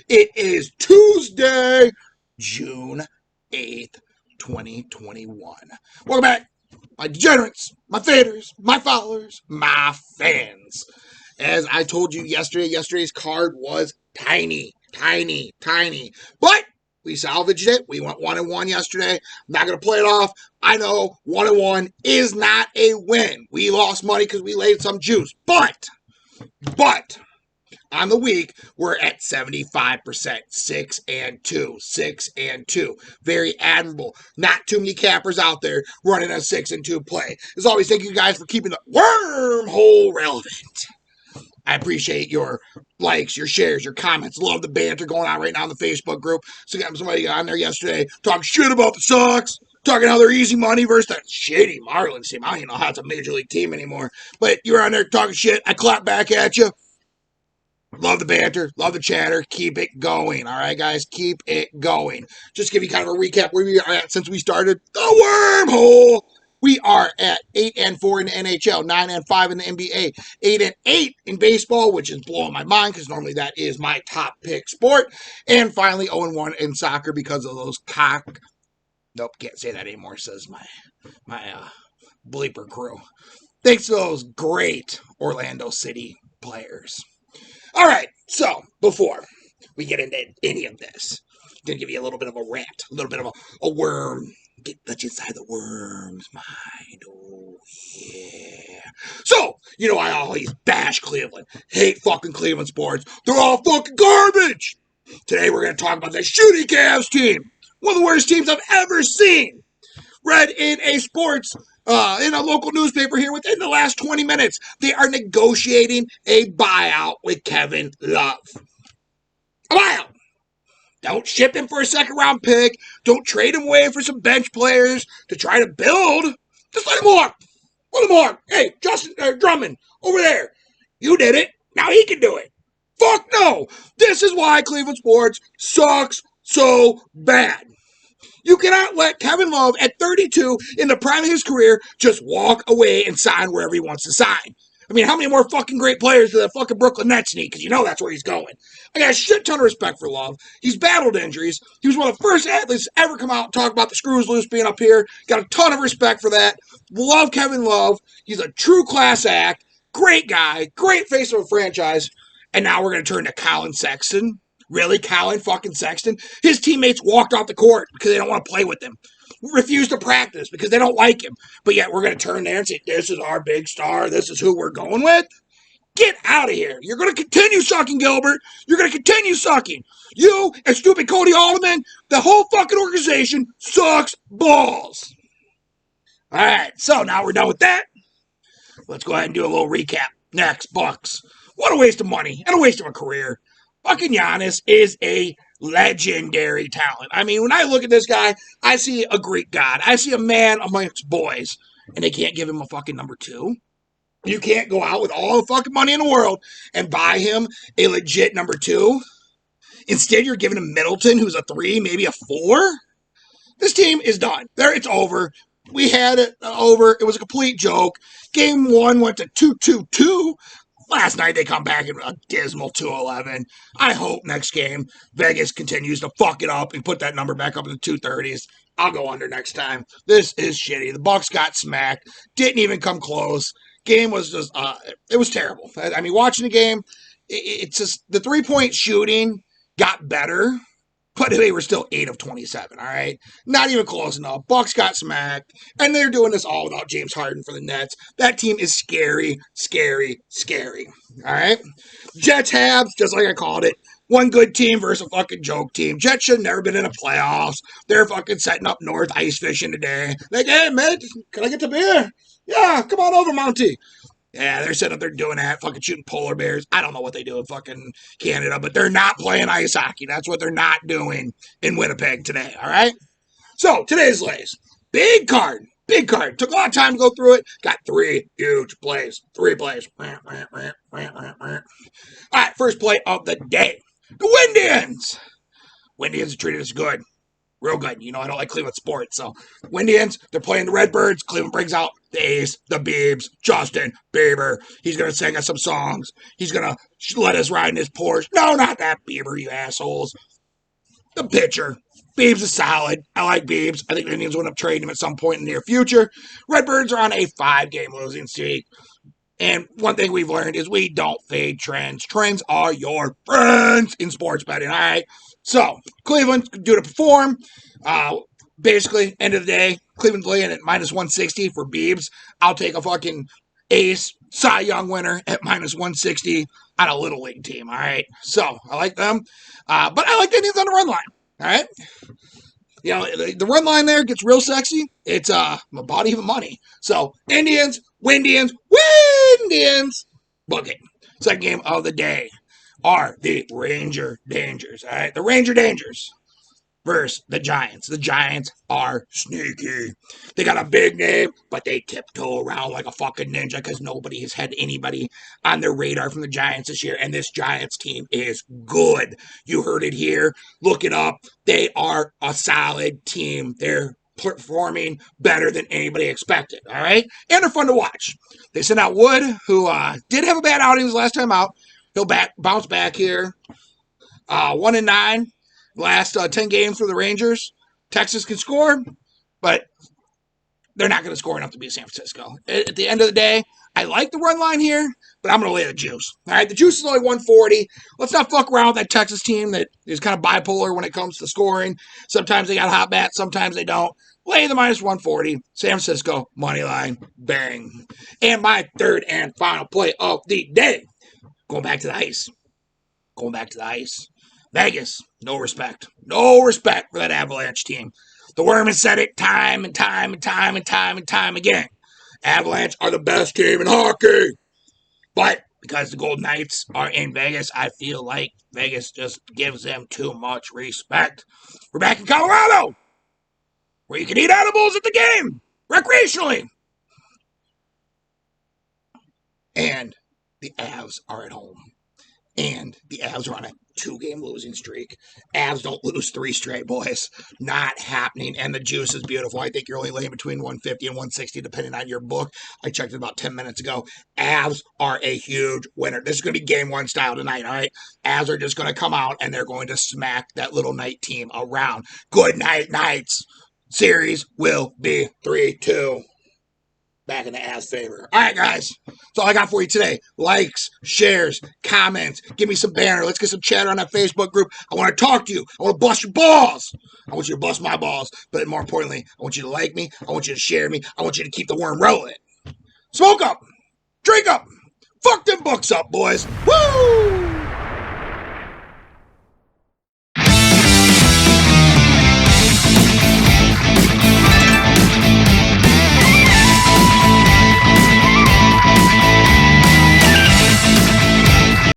It is Tuesday, June 8th, 2021. Welcome back, my degenerates, my faders, my followers, my fans. As I told you yesterday, yesterday's card was tiny. But we salvaged it. We went 1-1 yesterday. I'm not going to play it off. I know 1-1 is not a win. We lost money because we laid some juice. But on the week, we're at 75%, 6-2. Very admirable. Not too many cappers out there running a 6-2 play. As always, thank you guys for keeping the wormhole relevant. I appreciate your likes, your shares, your comments. Love the banter going on right now in the Facebook group. So somebody on there yesterday talking shit about the Sox, talking how they're easy money versus that shitty Marlins team. I don't even know how it's a major league team anymore. But you were on there talking shit. I clap back at you. Love the banter, love the chatter. Keep it going. All right, guys, keep it going. Just give you kind of a recap where we are at since we started the wormhole. We are at 8-4 in the NHL, 9-5 in the NBA, 8-8 in baseball, which is blowing my mind because normally that is my top pick sport. And finally, 0-1 in soccer because of those Nope, can't say that anymore, says my bleeper crew. Thanks to those great Orlando City players. All right, so before we get into any of this, I'm going to give you a little bit of a rant, a little bit of a worm. Let you inside the worm's mind. Oh, yeah. So, you know, I always bash Cleveland. Hate fucking Cleveland sports. They're all fucking garbage. Today we're going to talk about the shitty Cavs team. One of the worst teams I've ever seen. Read in a local newspaper here within the last 20 minutes. They are negotiating a buyout with Kevin Love. A buyout. Don't ship him for a second-round pick. Don't trade him away for some bench players to try to build. Just let him walk. Let him walk. Hey, Justin Drummond, over there. You did it. Now he can do it. Fuck no. This is why Cleveland sports sucks so bad. You cannot let Kevin Love, at 32, in the prime of his career, just walk away and sign wherever he wants to sign. I mean, how many more fucking great players do the fucking Brooklyn Nets need? Because you know that's where he's going. I got a shit ton of respect for Love. He's battled injuries. He was one of the first athletes to ever come out and talk about the screws loose being up here. Got a ton of respect for that. Love Kevin Love. He's a true class act. Great guy. Great face of a franchise. And now we're going to turn to Colin Sexton. Really, Colin fucking Sexton? His teammates walked off the court because they don't want to play with him. Refused to practice because they don't like him. But yet we're going to turn there and say, this is our big star. This is who we're going with. Get out of here. You're going to continue sucking, Gilbert. You're going to continue sucking. You and stupid Cody Alderman, the whole fucking organization sucks balls. All right, so now we're done with that. Let's go ahead and do a little recap. Next, Bucks. What a waste of money and a waste of a career. Fucking Giannis is a legendary talent. I mean, when I look at this guy, I see a Greek god. I see a man amongst boys, and they can't give him a fucking number 2. You can't go out with all the fucking money in the world and buy him a legit number 2. Instead, you're giving him Middleton, who's a 3, maybe a 4. This team is done. It's over. We had it over. It was a complete joke. Game 1 went to 2-2-2. Last night, they come back in a dismal 2-11. I hope next game, Vegas continues to fuck it up and put that number back up in the 230s. I'll go under next time. This is shitty. The Bucks got smacked. Didn't even come close. Game was just, it was terrible. I mean, watching the game, it's just, the three-point shooting got better, but they were still 8 of 27, all right? Not even close enough. Bucks got smacked, and they're doing this all without James Harden for the Nets. That team is scary, all right? Jets Habs, just like I called it, one good team versus a fucking joke team. Jets should have never been in the playoffs. They're fucking setting up north ice fishing today. Like, hey, man, can I get the beer? Yeah, come on over, Monty. Yeah, they're sitting up there doing that, fucking shooting polar bears. I don't know what they do in fucking Canada, but they're not playing ice hockey. That's what they're not doing in Winnipeg today, all right? So, today's lays. Big card. Took a lot of time to go through it. Got 3 huge plays. 3 plays. All right, first play of the day. The Windians. Windians treated us good. Real good. You know, I don't like Cleveland sports. So, Indians, they're playing the Redbirds. Cleveland brings out the Ace, the Biebs, Justin Bieber. He's going to sing us some songs. He's going to let us ride in his Porsche. No, not that Bieber, you assholes. The pitcher. Biebs is solid. I like Biebs. I think the Indians will end up trading him at some point in the near future. Redbirds are on a 5-game losing streak. And one thing we've learned is we don't fade trends. Trends are your friends in sports betting, all right? So, Cleveland's due to perform. Basically, end of the day, Cleveland's laying at minus 160 for Biebs. I'll take a fucking ace Cy Young winner at minus 160 on a Little League team, all right? So, I like them. But I like the Indians on the run line, all right? You know, the run line there gets real sexy. It's about even money. So, Indians, Windians, book it. Second game of the day are the Ranger Dangers. All right, the Ranger Dangers versus the Giants. The Giants are sneaky. They got a big name, but they tiptoe around like a fucking ninja because nobody has had anybody on their radar from the Giants this year, and this Giants team is good. You heard it here. Look it up. They are a solid team. They're performing better than anybody expected, all right? And they're fun to watch. They sent out Wood, who did have a bad outing his last time out. He'll bounce back here. 1-9. Last 10 games for the Rangers. Texas can score, but they're not going to score enough to beat San Francisco. At the end of the day, I like the run line here, but I'm going to lay the juice. All right, the juice is only 140. Let's not fuck around with that Texas team that is kind of bipolar when it comes to scoring. Sometimes they got hot bats, sometimes they don't. Lay the minus 140. San Francisco, money line, bang. And my third and final play of the day. Going back to the ice. Vegas, no respect. No respect for that Avalanche team. The Worm has said it time and time again. Avalanche are the best team in hockey. But because the Golden Knights are in Vegas, I feel like Vegas just gives them too much respect. We're back in Colorado, where you can eat edibles at the game, recreationally. And the Avs are at home. And the Avs are on a 2-game losing streak. Avs don't lose 3 straight, boys. Not happening. And the juice is beautiful. I think you're only laying between 150 and 160, depending on your book. I checked it about 10 minutes ago. Avs are a huge winner. This is going to be game 1 style tonight, all right? Avs are just going to come out, and they're going to smack that little night team around. Good night, Knights. Series will be 3-2. Back in the Avs' favor. All right, guys. That's all I got for you today. Likes, shares, comments. Give me some banner. Let's get some chatter on that Facebook group. I want to talk to you. I want to bust your balls. I want you to bust my balls. But more importantly, I want you to like me. I want you to share me. I want you to keep the worm relevant. Smoke up. Drink up. Fuck them books up, boys. Woo!